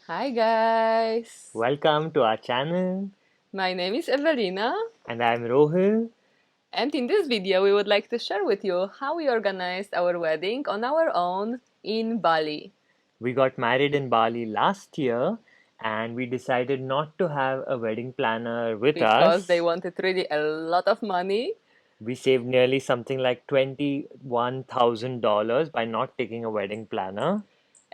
Hi guys, Welcome to our channel, my name is Evelina, and I'm Rohil. and in this video we would like to share with you how we organized our wedding on our own in Bali. We got married in Bali last year, and we decided not to have a wedding planner with Because they us. wanted really a lot of money, We saved nearly something like $21,000 by not taking a wedding planner.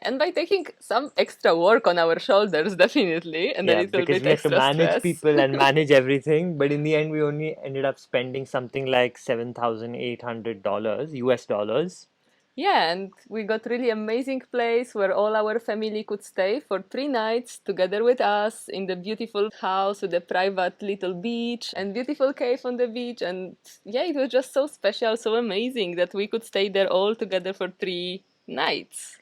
and by taking some extra work on our shoulders, definitely, and a Yeah, little because bit we had to extra manage stress. people and manage everything, but in the end, we only ended up spending something like $7,800 US dollars. Yeah, and we got really amazing place where all our family could stay for 3 nights together with us in the beautiful house with a private little beach and beautiful cave on the beach. And yeah, it was just so special, so amazing that we could stay there all together for 3 nights.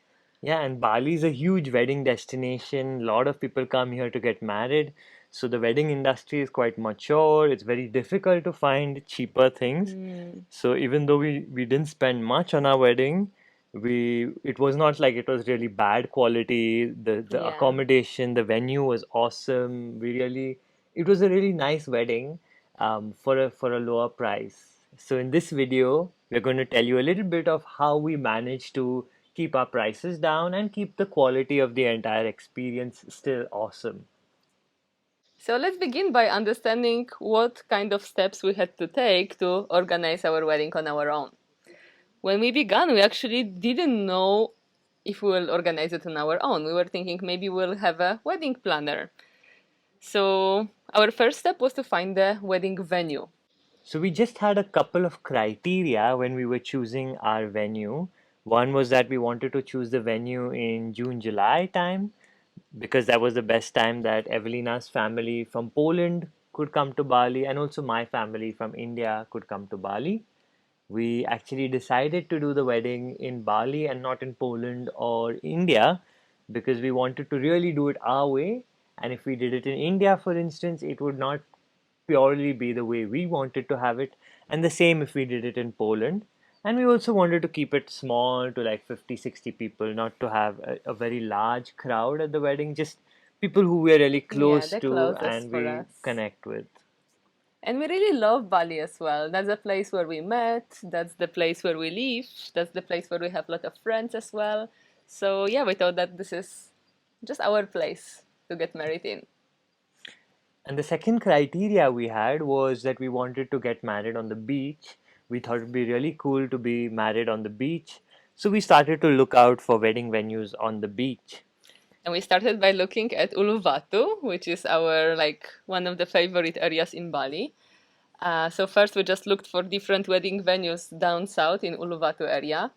Yeah, and Bali is a huge wedding destination. A lot of people come here to get married. So the wedding industry is quite mature. It's very difficult to find cheaper things. Hmm. So even though we didn't spend much on our wedding, it was not like it was really bad quality. The Yeah. accommodation, the venue was awesome. It was a really nice wedding for a lower price. So in this video, we're going to tell you a little bit of how we managed to keep our prices down and keep the quality of the entire experience still awesome. So let's begin by understanding what kind of steps we had to take to organize our wedding on our own. When we began, we actually didn't know if we will organize it on our own. We were thinking maybe we'll have a wedding planner. So our first step was to find the wedding venue. So we just had a couple of criteria when we were choosing our venue. One was that we wanted to choose the venue in June, July time because that was the best time that Evelina's family from Poland could come to Bali and also my family from India could come to Bali. We actually decided to do the wedding in Bali and not in Poland or India because we wanted to really do it our way. And if we did it in India, for instance, it would not purely be the way we wanted to have it. And the same if we did it in Poland. And we also wanted to keep it small to like 50, 60 people, not to have a very large crowd at the wedding, just people who we're really Yeah, close the to closest and for we us. connect with. And we really love Bali as well. That's the place where we met, that's the place where we live, that's the place where we have a lot of friends as well. So yeah, we thought that this is just our place to get married in. And the second criteria we had was that we wanted to get married on the beach. We thought it'd be really cool to be married on the beach. So we started to look out for wedding venues on the beach. And we started by looking at Uluwatu, which is our like one of the favorite areas in Bali. So first we just looked for different wedding venues down south in Uluwatu area.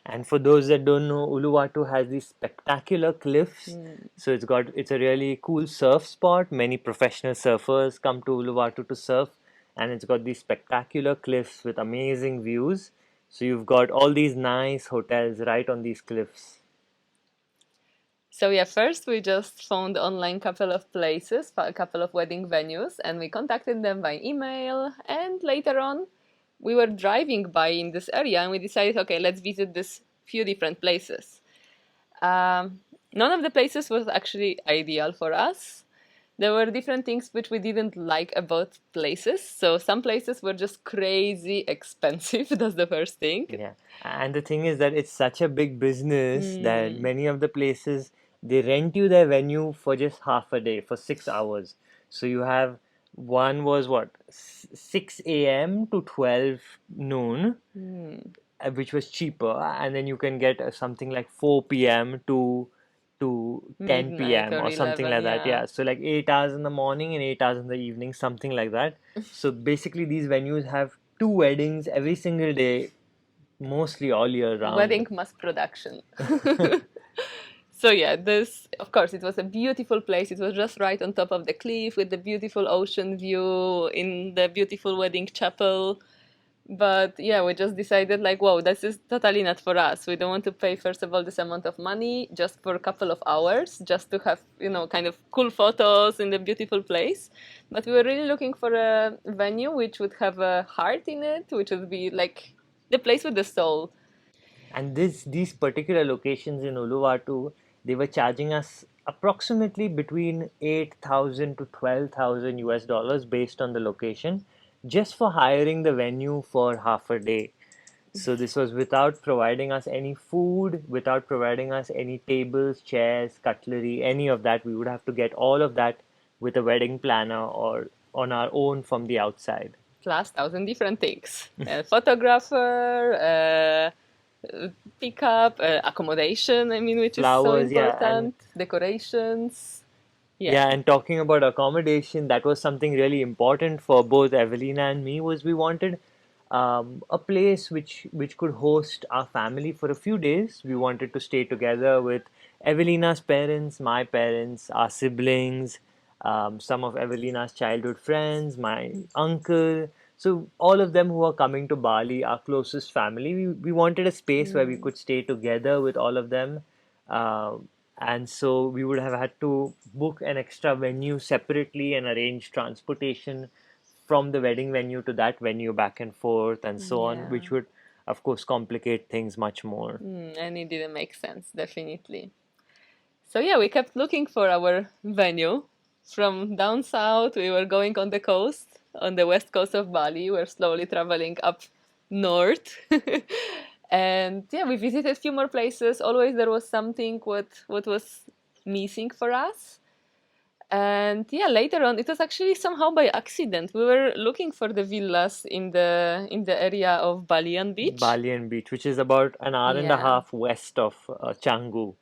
And for those that don't know, Uluwatu has these spectacular cliffs. Mm. So it's a really cool surf spot. Many professional surfers come to Uluwatu to surf, and it's got these spectacular cliffs with amazing views. So you've got all these nice hotels right on these cliffs. So yeah, first we just found online couple of places, a couple of wedding venues, and we contacted them by email. And later on, we were driving by in this area, and we decided, okay, let's visit this few different places. None of the places was actually ideal for us. There were different things which we didn't like about places. So some places were just crazy expensive. That's the first thing. Yeah, and the thing is that it's such a big business that Mm, many of the places they rent you their venue for just half a day for 6 hours. So you have one was what 6 a.m. to 12 noon, mm, which was cheaper, and then you can get something like 4 p.m. to midnight 10 p.m. or or something 11, like that. yeah. Yeah, so like 8 hours in the morning and 8 hours in the evening, something like that. So basically, these venues have two weddings every single day mostly all year round. Wedding mass production. So yeah, this of course it was a beautiful place. It was just right on top of the cliff with the beautiful ocean view in the beautiful wedding chapel. But yeah, we just decided like, wow, this is totally not for us. We don't want to pay first of all this amount of money just for a couple of hours, just to have, kind of cool photos in the beautiful place. But we were really looking for a venue which would have a heart in it, which would be like the place with the soul. And these particular locations in Uluwatu, they were charging us approximately between 8,000 to 12,000 US dollars based on the location, just for hiring the venue for half a day. So this was without providing us any food, without providing us any tables, chairs, cutlery, any of that. We would have to get all of that with a wedding planner or on our own from the outside. Plus thousand different things. A photographer, pickup, accommodation, I mean, which is so Flowers, yeah, and important, decorations. Yeah. yeah, and talking about accommodation, that was something really important for both Evelina and me. Was we wanted a place which could host our family for a few days. We wanted to stay together with Evelina's parents, my parents, our siblings, some of Evelina's childhood friends, my uncle. So all of them who are coming to Bali, our closest family, we wanted a space where we Mm, could stay together with all of them. Um and so we would have had to book an extra venue separately and arrange transportation from the wedding venue to that venue back and forth and so on, yeah. which would, of course, complicate things much more. And it didn't make sense, definitely. So yeah, we kept looking for our venue. From down south, we were going on the coast, on the west coast of Bali. We're slowly traveling up north. And yeah, we visited a few more places. Always there was something what was missing for us. And yeah, later on, it was actually somehow by accident. We were looking for the villas in the area of Balian Beach. Balian Beach, which is about an hour and a Yeah. half west of Canggu.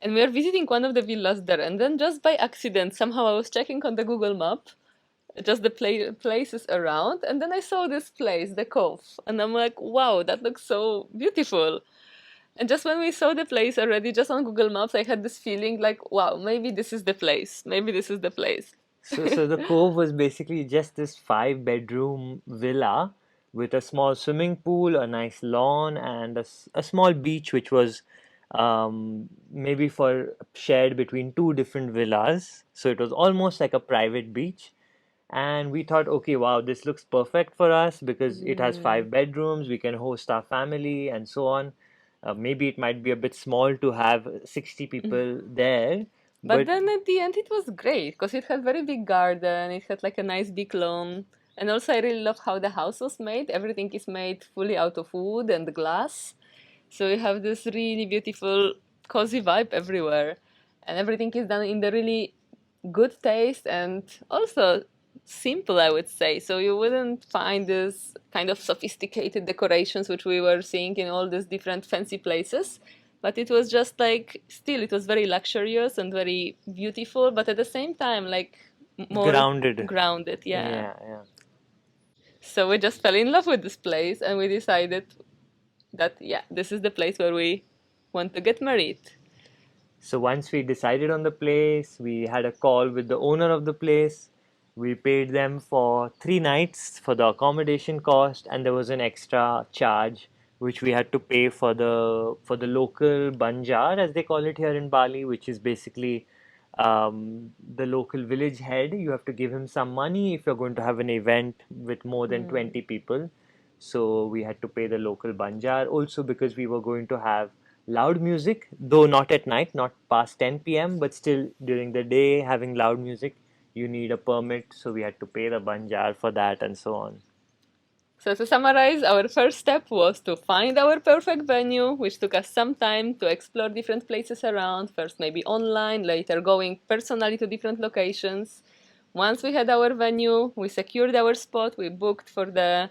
And we were visiting one of the villas there, and then just by accident, somehow I was checking on the Google map, just the places around, and then I saw this place, the Cove, and I'm like, wow, that looks so beautiful. And just when we saw the place already, just on Google Maps, I had this feeling like, wow, maybe this is the place. Maybe this is the place. So the Cove was basically just this 5 bedroom villa with a small swimming pool, a nice lawn, and a small beach, which was maybe for shared between two different villas. So it was almost like a private beach. And we thought, okay, wow, this looks perfect for us because it has Mm. 5 bedrooms, we can host our family and so on. Maybe it might be a bit small to have 60 people there, But but then at the end, it was great because it had very big garden. It had like a nice big lawn, and also I really love how the house was made. Everything is made fully out of wood and glass, so you have this really beautiful, cozy vibe everywhere, and everything is done in the really good taste and also simple, I would say. So you wouldn't find this kind of sophisticated decorations which we were seeing in all these different fancy places. But it was just like, still, it was very luxurious and very beautiful, but at the same time, like more grounded. grounded. Yeah. Yeah, yeah. So we just fell in love with this place and we decided that, yeah, this is the place where we want to get married. So once we decided on the place, we had a call with the owner of the place. We paid them for 3 nights for the accommodation cost, and there was an extra charge which we had to pay for the local banjar, as they call it here in Bali, which is basically the local village head. You have to give him some money if you're going to have an event with more than Mm. 20 people. So we had to pay the local banjar also because we were going to have loud music, though not at night, not past 10 p.m., but still during the day having loud music, you need a permit. So we had to pay the banjar for that and so on. So, to summarize, our first step was to find our perfect venue, which took us some time to explore different places around, first maybe online, later going personally to different locations. Once we had our venue, we secured our spot, we booked for the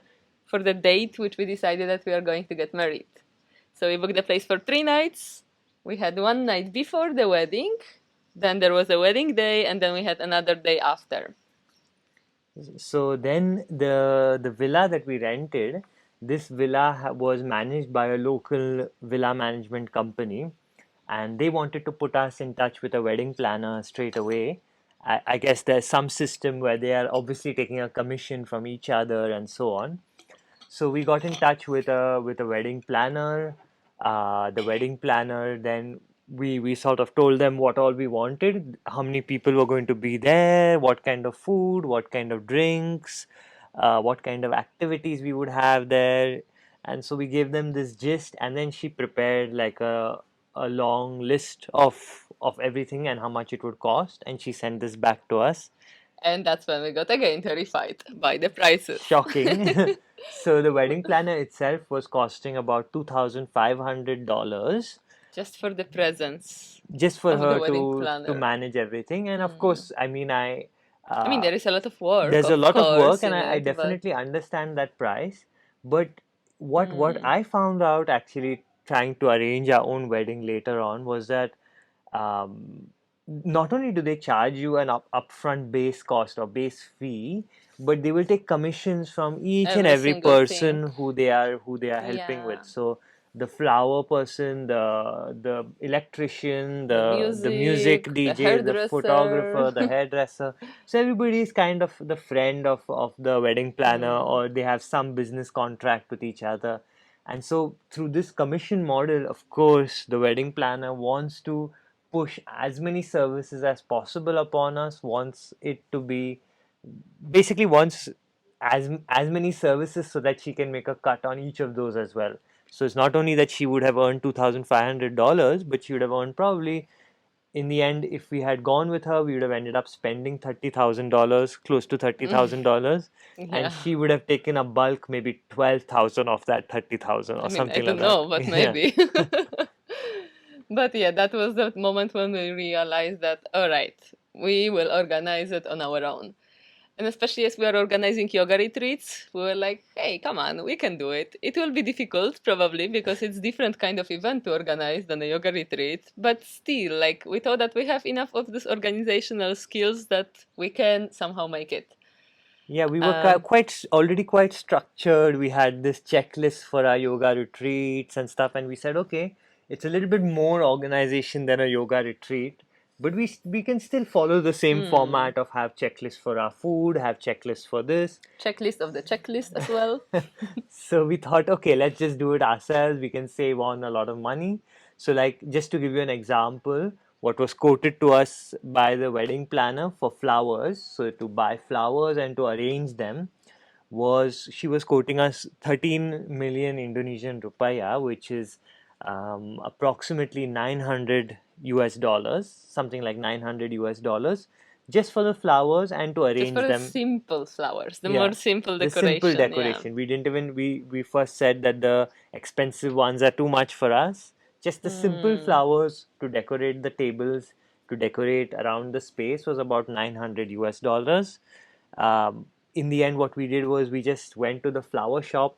date which we decided that we are going to get married. So we booked the place for 3 nights. We had one night before the wedding, then there was a wedding day, and then we had another day after. So then the villa that we rented, this villa was managed by a local villa management company, and they wanted to put us in touch with a wedding planner straight away. I guess there's some system where they are obviously taking a commission from each other and so on. So we got in touch with a wedding planner. The wedding planner then we sort of told them what all we wanted, how many people were going to be there, what kind of food, what kind of drinks, what kind of activities we would have there. And so we gave them this gist, and then she prepared like a long list of everything and how much it would cost, and she sent this back to us. And that's when we got again terrified by the prices. Shocking. So the wedding planner itself was costing about $2,500 Just for the presence just for of the her wedding to planner. manage everything. And of course, I mean, I mean, uh, there is a lot of work, there's a of lot of work, course, and in I it, but definitely understand that price. But what mm, I found out actually trying to arrange our own wedding later on was that um, not only do they charge you an upfront base cost or base fee, but they will take commissions from each and every every single thing. person who they are helping with. Yeah. So the flower person, the electrician, The the music music, the DJ, the hairdresser. photographer, the hairdresser. So everybody is kind of the friend of the wedding planner, Mm. or they have some business contract with each other. And so through this commission model, of course, the wedding planner wants to push as many services as possible upon us, wants it to be basically wants as many services so that she can make a cut on each of those as well. So it's not only that she would have earned $2,500, but she would have earned probably, in the end, if we had gone with her, we would have ended up spending $30,000, close to $30,000, and Yeah. she would have taken a bulk, maybe 12,000 of that 30,000 I or mean, I something like don't that. know, but Yeah. maybe. But yeah, that was the moment when we realized that, all right, we will organize it on our own. And especially as we are organizing yoga retreats, we were like, hey, come on, we can do it. It will be difficult, probably, because it's different kind of event to organize than a yoga retreat. But still, like, we thought that we have enough of these organizational skills that we can somehow make it. Yeah, we were Um, already quite structured. We had this checklist for our yoga retreats and stuff, and we said, okay, it's a little bit more organization than a yoga retreat, but we can still follow the same hmm, format of have checklists for our food, have checklists for this. checklist of the checklist as well. So we thought, okay, let's just do it ourselves. We can save on a lot of money. So, like, just to give you an example, what was quoted to us by the wedding planner for flowers, so to buy flowers and to arrange them, was she was quoting us 13 million Indonesian rupiah, which is approximately 900 US dollars, something like 900 US dollars, just for the flowers and to Just for arrange the them. simple flowers, the more Yeah, simple the simple decoration, yeah. decoration. We didn't even we first said that the expensive ones are too much for us. Just the simple Hmm. flowers to decorate the tables, to decorate around the space was about 900 US dollars. In the end, what we did was we just went to the flower shop,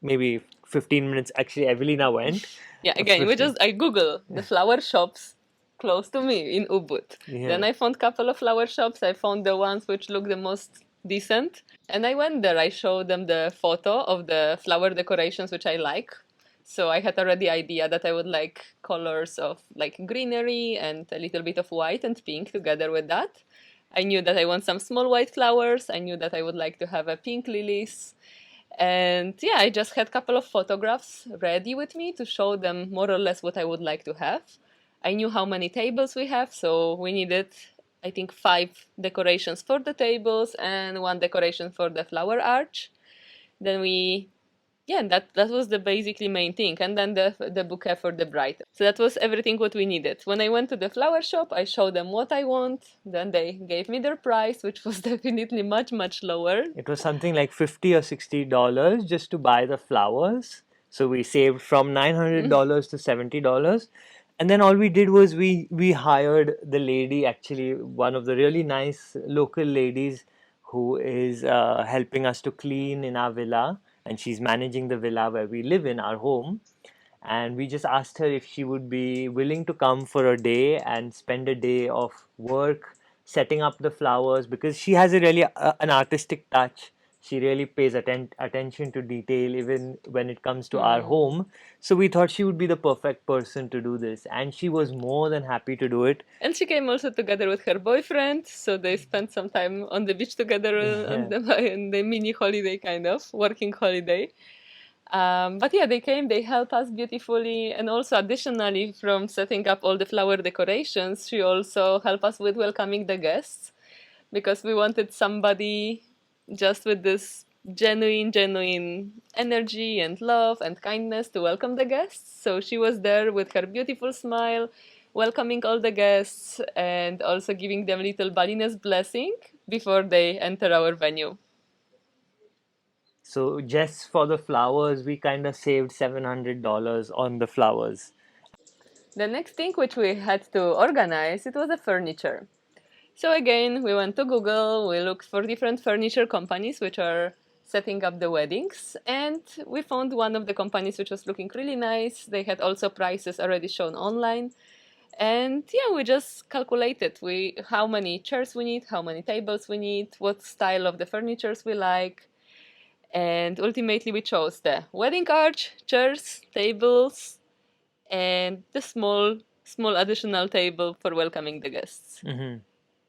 maybe 15 minutes. Actually, Evelina went. Yeah, again, 15. I Google the flower shops close to me in Ubud. Then Yeah. I found couple of flower shops. I found the ones which look the most decent. And I went there. I showed them the photo of the flower decorations which I like. So I had already idea that I would like colors of like greenery and a little bit of white and pink together with that. I knew that I want some small white flowers. I knew that I would like to have a pink lilies. And yeah, I just had a couple of photographs ready with me to show them more or less what I would like to have. I knew how many tables we have, so we needed, I think, 5 decorations for the tables and 1 decoration for the flower arch. Then we, yeah, that was the basically main thing, and then the bouquet for the bride. So that was everything what we needed. When I went to the flower shop, I showed them what I want. Then they gave me their price, which was definitely much lower. It was something like $50 or $60 just to buy the flowers. So we saved from $900 to $70. And then all we did was we hired the lady, actually one of the really nice local ladies who is helping us to clean in our villa, and she's managing the villa where we live in our home. And we just asked her if she would be willing to come for a day and spend a day of work setting up the flowers, because she has a really an artistic touch. She really pays attention to detail even when it comes to our Hmm. home. So we thought she would be the perfect person to do this, and she was more than happy to do it. And she came also together with her boyfriend, so they spent some time on the beach together on Yeah. the mini holiday, kind of working holiday. But yeah, they came, they helped us beautifully, and also additionally, from setting up all the flower decorations, she also helped us with welcoming the guests because we wanted somebody just with this genuine energy and love and kindness to welcome the guests. So she was there with her beautiful smile, welcoming all the guests and also giving them little Balinese blessing before they enter our venue. So just for the flowers, we kind of saved $700 on the flowers. The next thing which we had to organize, it was the furniture. So again, we went to Google, we looked for different furniture companies which are setting up the weddings, and we found one of the companies which was looking really nice. They had also prices already shown online. And yeah, we just calculated how many chairs we need, how many tables we need, what style of the furnitures we like. And ultimately we chose the wedding arch, chairs, tables, and the small additional table for welcoming the guests. Hmm.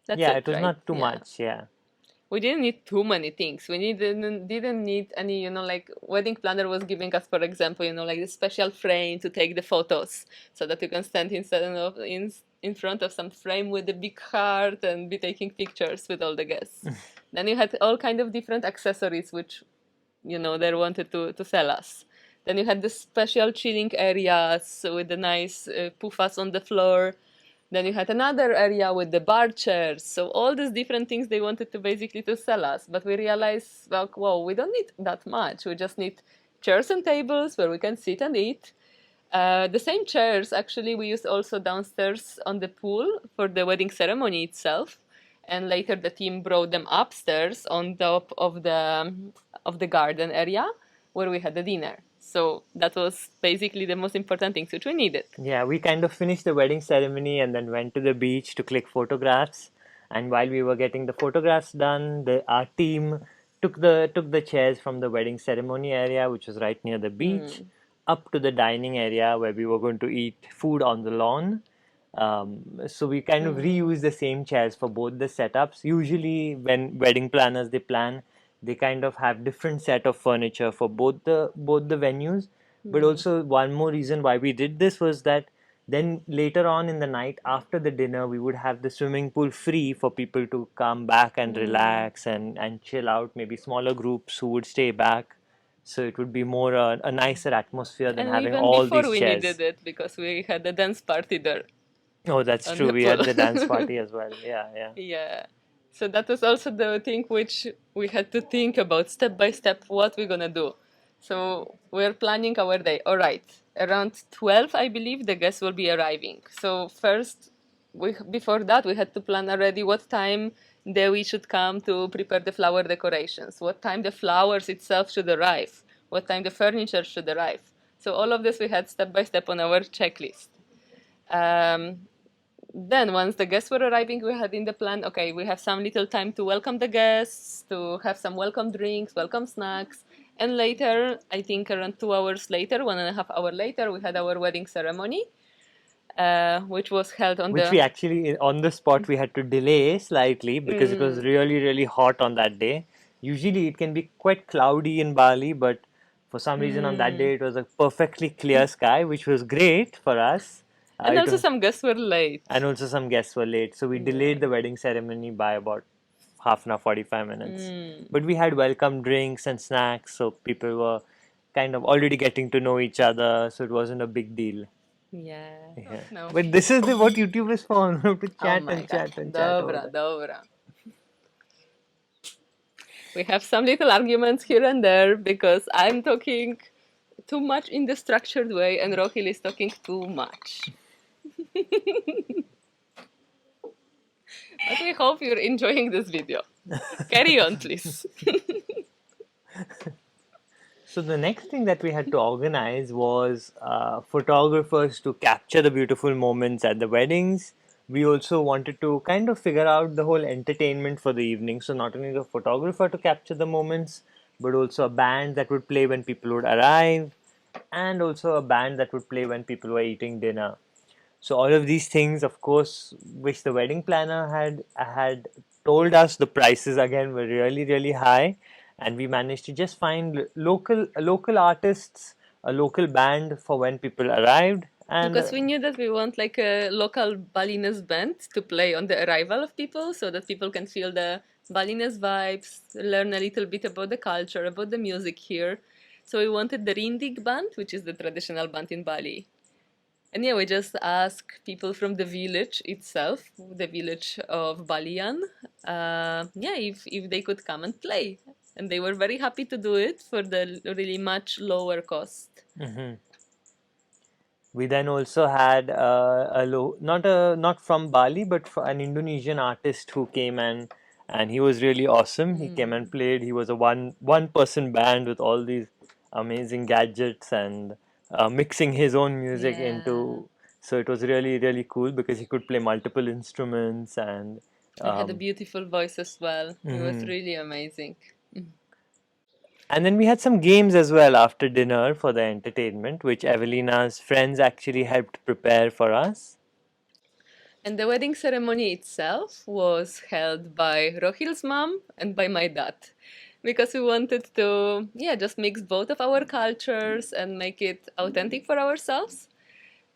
That's Yeah, it, it was right? not too Yeah. much. Yeah. We didn't need too many things. We didn't need any, like wedding planner was giving us, for example, like the special frame to take the photos, so that you can stand in front of some frame with a big heart and be taking pictures with all the guests. Then you had all kind of different accessories which they wanted to sell us. Then you had the special chilling areas with the nice pufas on the floor. Then you had another area with the bar chairs. So all these different things they wanted to basically to sell us. But we realized, well, whoa, we don't need that much. We just need chairs and tables where we can sit and eat. The same chairs actually we used also downstairs on the pool for the wedding ceremony itself, and later the team brought them upstairs on top of the garden area where we had the dinner. So that was basically the most important things which we needed. Yeah, we kind of finished the wedding ceremony and then went to the beach to click photographs. And while we were getting the photographs done, our team took the chairs from the wedding ceremony area, which was right near the beach, Mm. up to the dining area where we were going to eat food on the lawn. So we kind of Mm. reuse the same chairs for both the setups. Usually, when wedding planners they plan, they kind of have different set of furniture for both the venues. But Mm. also one more reason why we did this was that then later on in the night after the dinner, we would have the swimming pool free for people to come back and Mm. relax and chill out. Maybe smaller groups who would stay back. So it would be more a nicer atmosphere than And having even all before these we chairs. needed it because we had a dance party there Oh, that's on true. the We had pool. the dance party as well. Yeah, yeah. Yeah. So that was also the thing which we had to think about step by step what we're gonna do. So we're planning our day. All right. Around 12, I believe, the guests will be arriving. So first, before that, we had to plan already what time we should come to prepare the flower decorations, what time the flowers itself should arrive, what time the furniture should arrive. So all of this we had step by step on our checklist. Um, then once the guests were arriving, we had in the plan, okay, we have some little time to welcome the guests, to have some welcome drinks, welcome snacks. And later, I think around 2 hours later, 1.5 hours later, we had our wedding ceremony, which was held on Which we the actually, on the spot, we had to delay slightly because it was mm, really, really hot on that day. Usually it can be quite cloudy in Bali, but for some reason on that mm. day it was a perfectly clear sky, which was great for us. And It also was, some guests were late. and also some guests were late, so we Yeah. delayed the wedding ceremony by about half an hour, 45 minutes. Mm. But we had welcome drinks and snacks, so people were kind of already getting to know each other, so it wasn't a big deal. Yeah. Oh, Yeah. no. But this is what YouTube is for, to Oh chat my and god. chat and chat over Dobra, there. dobra. We have some little arguments here and there because I'm talking too much in the structured way and Rohil is talking too much. But we hope you're enjoying this video. Carry on, please. So the next thing that we had to organize was photographers to capture the beautiful moments at the weddings. We also wanted to kind of figure out the whole entertainment for the evening. So not only the photographer to capture the moments, but also a band that would play when people would arrive, and also a band that would play when people were eating dinner. So all of these things, of course, which the wedding planner had told us the prices again were really really high, and we managed to just find local artists, a local band for when people arrived, and Because we knew that we want like a local Balinese band to play on the arrival of people so that people can feel the Balinese vibes, learn a little bit about the culture, about the music here. So we wanted the rindig band, which is the traditional band in Bali. And yeah, we just asked people from the village itself, the village of Balian, yeah, if they could come and play. And they were very happy to do it for the really much lower cost. Hmm. We then also had not from Bali, but an Indonesian artist who came and he was really awesome. He came and played. He was a one person band with all these amazing gadgets and mixing his own music Yeah. into. So it was really cool because he could play multiple instruments and. I had a Um, beautiful voice as well. It was mhm. really amazing. And then we had some games as well after dinner for the entertainment, which Evelina's friends actually helped prepare for us. And the wedding ceremony itself was held by Rohil's mom and by my dad. Because we wanted to, yeah, just mix both of our cultures and make it authentic for ourselves.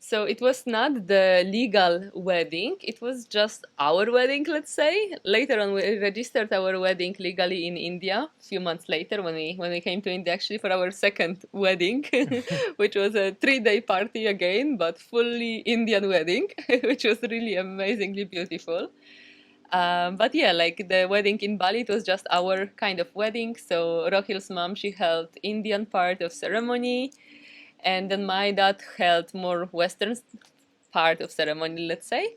So it was not the legal wedding, it was just our wedding, let's say. Later on, we registered our wedding legally in India, a few months later when we came to India actually for our second wedding, which was a 3-day party again, but fully Indian wedding, which was really amazingly beautiful. But yeah, like the wedding in Bali, it was just our kind of wedding. So Rohil's mom, she held Indian part of ceremony, and then my dad held more Western part of ceremony, let's say.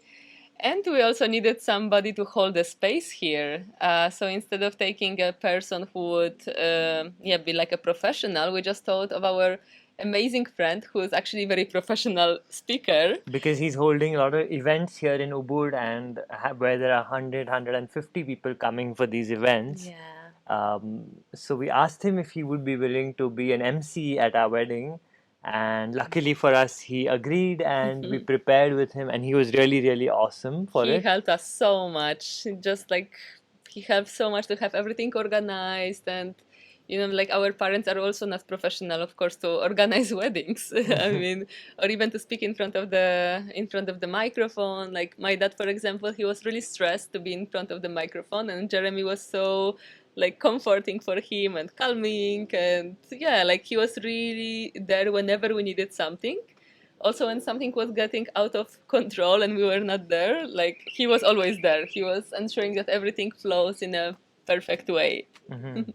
And we also needed somebody to hold the space here. So instead of taking a person who would yeah, be like a professional, we just thought of our amazing friend who is actually a very professional speaker. Because he's holding a lot of events here in Ubud and where there are 150 people coming for these events. Yeah. So we asked him if he would be willing to be an MC at our wedding. And luckily for us, he agreed and we prepared with him, and he was really awesome for He it. helped us so much. Just like he helped so much to have everything organized, and like our parents are also not professional, of course, to organize weddings. I mean, or even to speak in front of the microphone. Like my dad, for example, he was really stressed to be in front of the microphone, and Jeremy was so like comforting for him and calming, and yeah, like he was really there whenever we needed something. Also, when something was getting out of control and we were not there, like he was always there. He was ensuring that everything flows in a perfect way. Mhm.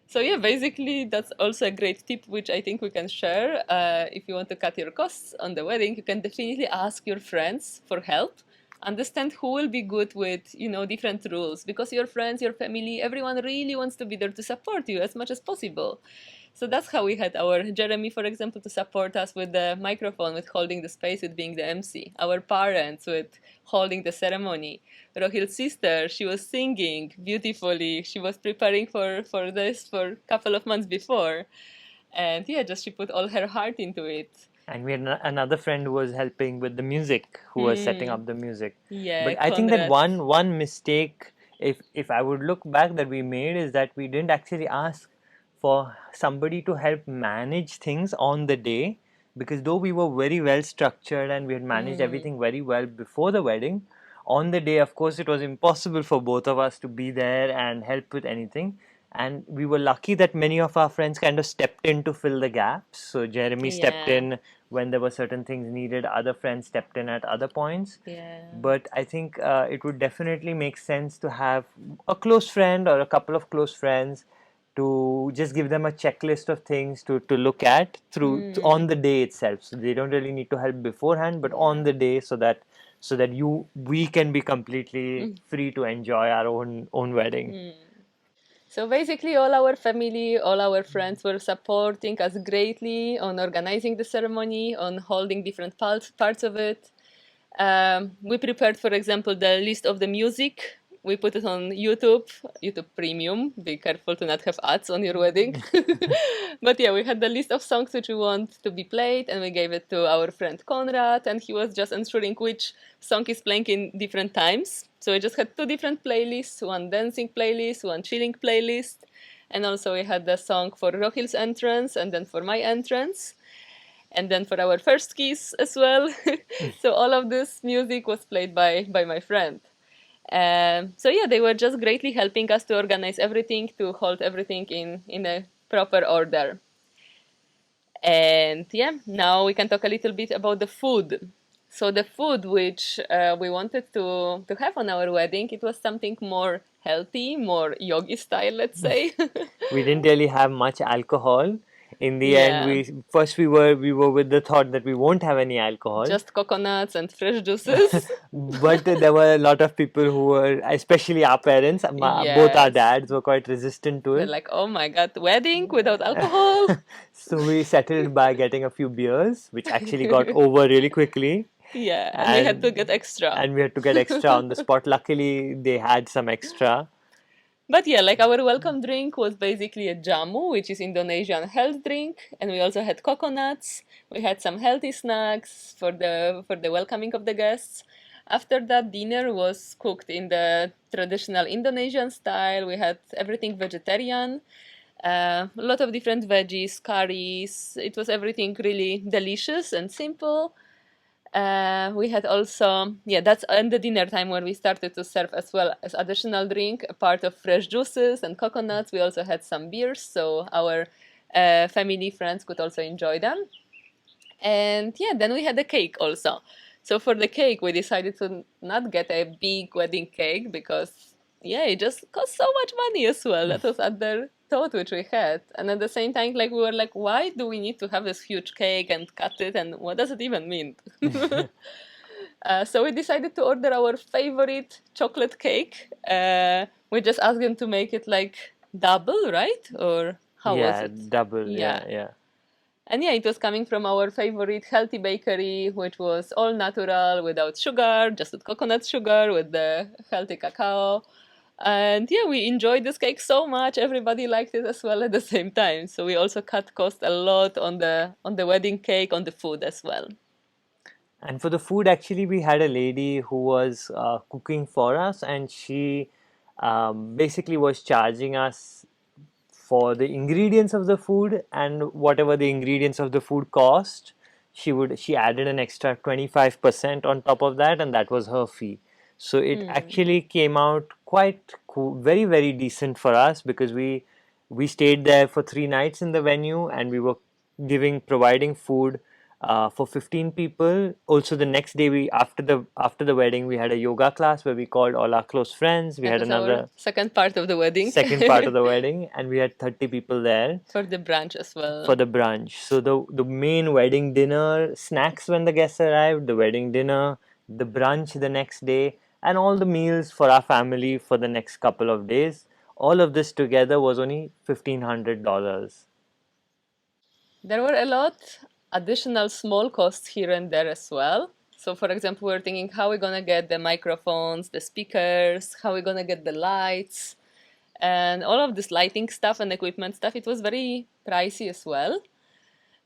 So yeah, basically that's also a great tip which I think we can share. If you want to cut your costs on the wedding, you can definitely ask your friends for help. Understand who will be good with different rules, because your friends, your family, everyone really wants to be there to support you as much as possible. So that's how we had our Jeremy, for example, to support us with the microphone, with holding the space, with being the MC. Our parents with holding the ceremony. Rohil's sister, she was singing beautifully. She was preparing for this for a couple of months before. And yeah, just she put all her heart into it. And we had another friend who was helping with the music, who was setting Hmm. up the music. Yeah, But I think that Conrad. one mistake, if I would look back, that we made is that we didn't actually ask for somebody to help manage things on the day, because though we were very well structured and we had managed Hmm. everything very well before the wedding, on the day, of course, it was impossible for both of us to be there and help with anything. And we were lucky that many of our friends kind of stepped in to fill the gaps. So Jeremy stepped Yeah. in when there were certain things needed, other friends stepped in at other points. Yeah. But I think it would definitely make sense to have a close friend or a couple of close friends to just give them a checklist of things to look at on Hmm. the day itself, so they don't really need to help beforehand, but on Yeah. the day, so that we can be completely free to enjoy our own wedding. So basically, all our family, all our friends were supporting us greatly on organizing the ceremony, on holding different parts of it. We prepared, for example, the list of the music. We put it on YouTube, YouTube Premium. Be careful to not have ads on your wedding. But yeah, we had the list of songs which we want to be played, and we gave it to our friend Konrad, and he was just ensuring which song is playing in different times. So we just had two different playlists, one dancing playlist, one chilling playlist, and also we had the song for Rohil's entrance and then for my entrance, and then for our first kiss as well. So all of this music was played by my friend. So yeah, they were just greatly helping us to organize everything, to hold everything in a proper order. And yeah, now we can talk a little bit about the food. So the food which we wanted to have on our wedding, it was something more healthy, more yogi style, let's say. We didn't really have much alcohol. In the end, Yeah, we were with the thought that we won't have any alcohol. just coconuts and fresh juices. But there were a lot of people who were, especially our parents, both our Yes. dads were quite resistant to They're it. like, oh my god, wedding without alcohol? So we settled by getting a few beers, which actually got over really quickly, Yeah, and we had to and get extra. and we had to get extra on the spot. Luckily, they had some extra. But yeah, like our welcome drink was basically a jamu, which is Indonesian health drink, and we also had coconuts. We had some healthy snacks for the welcoming of the guests. After that, dinner was cooked in the traditional Indonesian style. We had everything vegetarian, a lot of different veggies, curries. It was everything really delicious and simple. We had also, yeah, that's in the dinner time where we started to serve as well as additional drink, a part of fresh juices and coconuts. We also had some beers, so our family friends could also enjoy them. And yeah, then we had the cake also. So for the cake, we decided to not get a big wedding cake because yeah, it just cost so much money as well. That was other thought which we had. And at the same time, like we were like, why do we need to have this huge cake and cut it? And what does it even mean? So we decided to order our favorite chocolate cake. We just asked them to make it like double, right? Or how was Yeah, it? double. Yeah. Yeah, yeah. And yeah, it was coming from our favorite healthy bakery, which was all natural, without sugar, just with coconut sugar, with the healthy cacao. And yeah, we enjoyed this cake so much. Everybody liked it as well at the same time. So we also cut cost a lot on the wedding cake, on the food as well. And for the food, actually, we had a lady who was cooking for us, and she basically was charging us for the ingredients of the food, and whatever the ingredients of the food cost, she added an extra 25% on top of that, and that was her fee. So it Hmm. actually came out quite cool, very very decent for us, because we stayed there for 3 nights in the venue, and we were providing food for 15 people. Also, the next day, we after the wedding, we had a yoga class where we called all our close friends. We That had was our another second part of the wedding second part of the wedding, and we had 30 people there for the brunch as for well. the brunch. So the main wedding dinner, snacks when the guests arrived, the wedding dinner, the brunch the next day, and all the meals for our family for the next couple of days. All of this together was only $1,500. There were a lot additional small costs here and there as well. So, for example, we're thinking how we're gonna get the microphones, the speakers, how we're gonna get the lights, and all of this lighting stuff and equipment stuff. It was very pricey as well.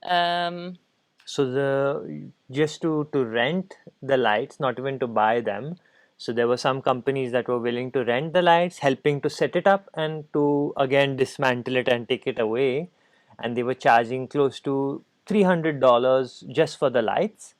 Um, So the just to rent the lights, not even to buy them. So there were some companies that were willing to rent the lights, helping to set it up and to again dismantle it and take it away. And they were charging close to $300 just for the lights.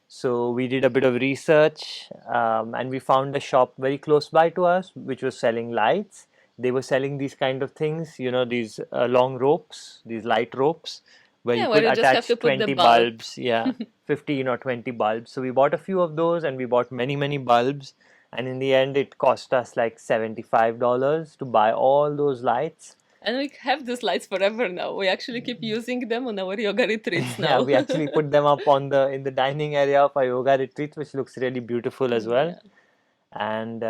So we did a bit of research, and we found a shop very close by to us which was selling lights. They were selling these kind of things, these long ropes, these light ropes, where you yeah, where could you just have to attach put the 20 bulb. bulbs, yeah, 15 or 20 bulbs. So we bought a few of those, and we bought many, many bulbs. And in the end, it cost us like $75 to buy all those lights. And we have these lights forever now. We actually keep using them on our yoga retreats Yeah, now. we actually put them up on the in the dining area of our yoga retreat, which looks really beautiful as well. Yeah. And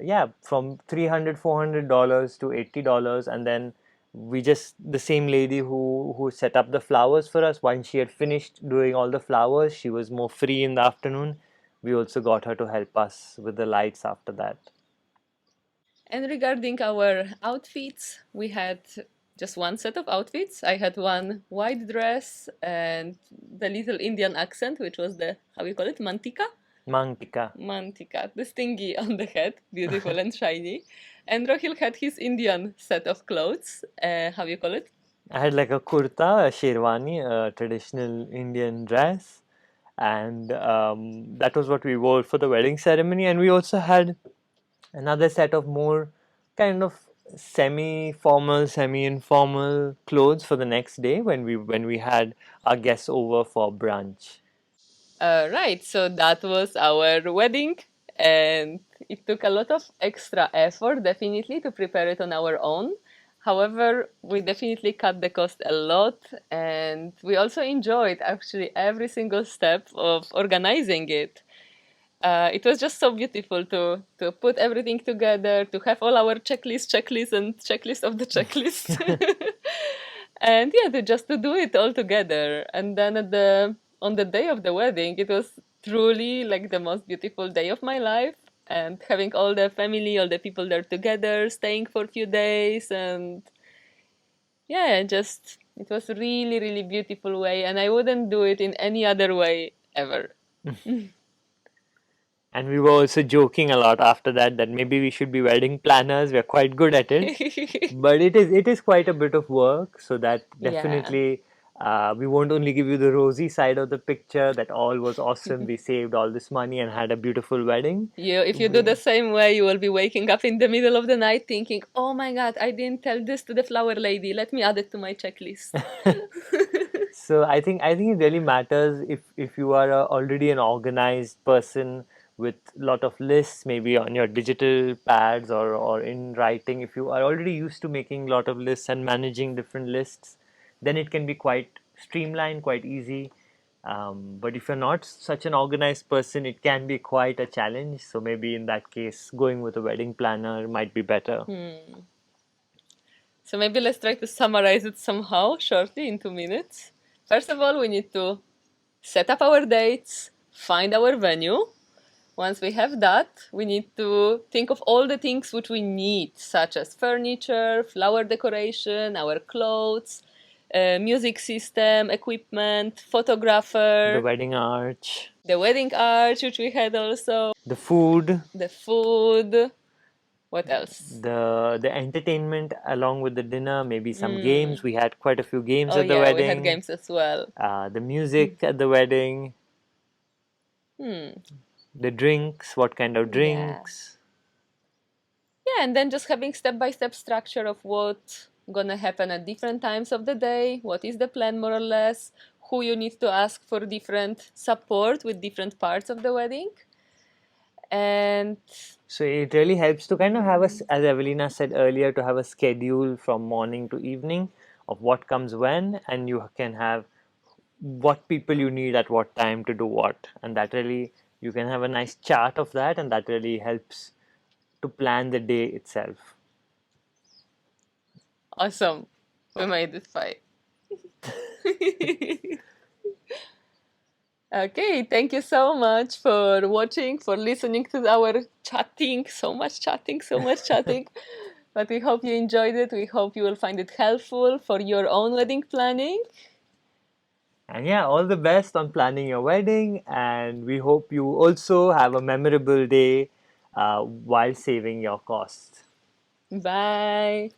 yeah, from $300 $400 to $80, and then the same lady who set up the flowers for us, once she had finished doing all the flowers, she was more free in the afternoon. We also got her to help us with the lights after that. And regarding our outfits, we had just one set of outfits. I had one white dress and the little Indian accent, which was the, how you call it, mantika? Mantika. Mantika, the stingy on the head, beautiful and shiny. And Rohil had his Indian set of clothes, how you call it? I had like a kurta, a sherwani, a traditional Indian dress, and that was what we wore for the wedding ceremony. And we also had another set of more kind of semi-formal, semi-informal clothes for the next day when we had our guests over for brunch. Right, so that was our wedding, and it took a lot of extra effort, definitely, to prepare it on our own. However, we definitely cut the cost a lot, and we also enjoyed actually every single step of organizing it. It was just so beautiful to put everything together, to have all our checklist, and checklist of the checklist, and yeah, to do it all together. And then on the day of the wedding, it was truly like the most beautiful day of my life. And having all the family, all the people there together, staying for a few days, and yeah, just it was really, really beautiful way. And I wouldn't do it in any other way ever. And we were also joking a lot after that that maybe we should be wedding planners. We're quite good at it, but it is quite a bit of work. So that Yeah. definitely we won't only give you the rosy side of the picture that all was awesome. We saved all this money and had a beautiful wedding. If you do the same way, you will be waking up in the middle of the night thinking, "Oh my God, I didn't tell this to the flower lady. Let me add it to my checklist." So I think it really matters if you are already an organized person with lot of lists, maybe on your digital pads or in writing. If you are already used to making lot of lists and managing different lists, then it can be quite streamlined, quite easy. But if you're not such an organized person, it can be quite a challenge. So maybe in that case, going with a wedding planner might be better. Hmm. So maybe let's try to summarize it somehow shortly in 2 minutes. First of all, we need to set up our dates, find our venue. Once we have that, we need to think of all the things which we need, such as furniture, flower decoration, our clothes, music system, equipment, The photographer, wedding arch, the wedding arch, which we had also, the food, the food. What else? the entertainment along with the dinner, maybe some games. Mm. We had quite a few games Oh, at the yeah, we had wedding. games as well. The music at the wedding, Hmm. the drinks, what kind of Yeah. drinks. Yeah, and then just having step by step structure of what gonna happen at different times of the day, what is the plan more or less, who you need to ask for different support with different parts of the wedding. And So it really helps to kind of have as Evelina said earlier, to have a schedule from morning to evening of what comes when, and you can have what people you need at what time to do what, and that really you can have a nice chart of that, and that really helps to plan the day itself. awesome, we made it five. Okay, thank you so much for watching, for listening to our chatting. So much chatting, so much chatting. But we hope you enjoyed it. We hope you will find it helpful for your own wedding planning. And yeah, all the best on planning your wedding, and we hope you also have a memorable day while saving your costs. Bye.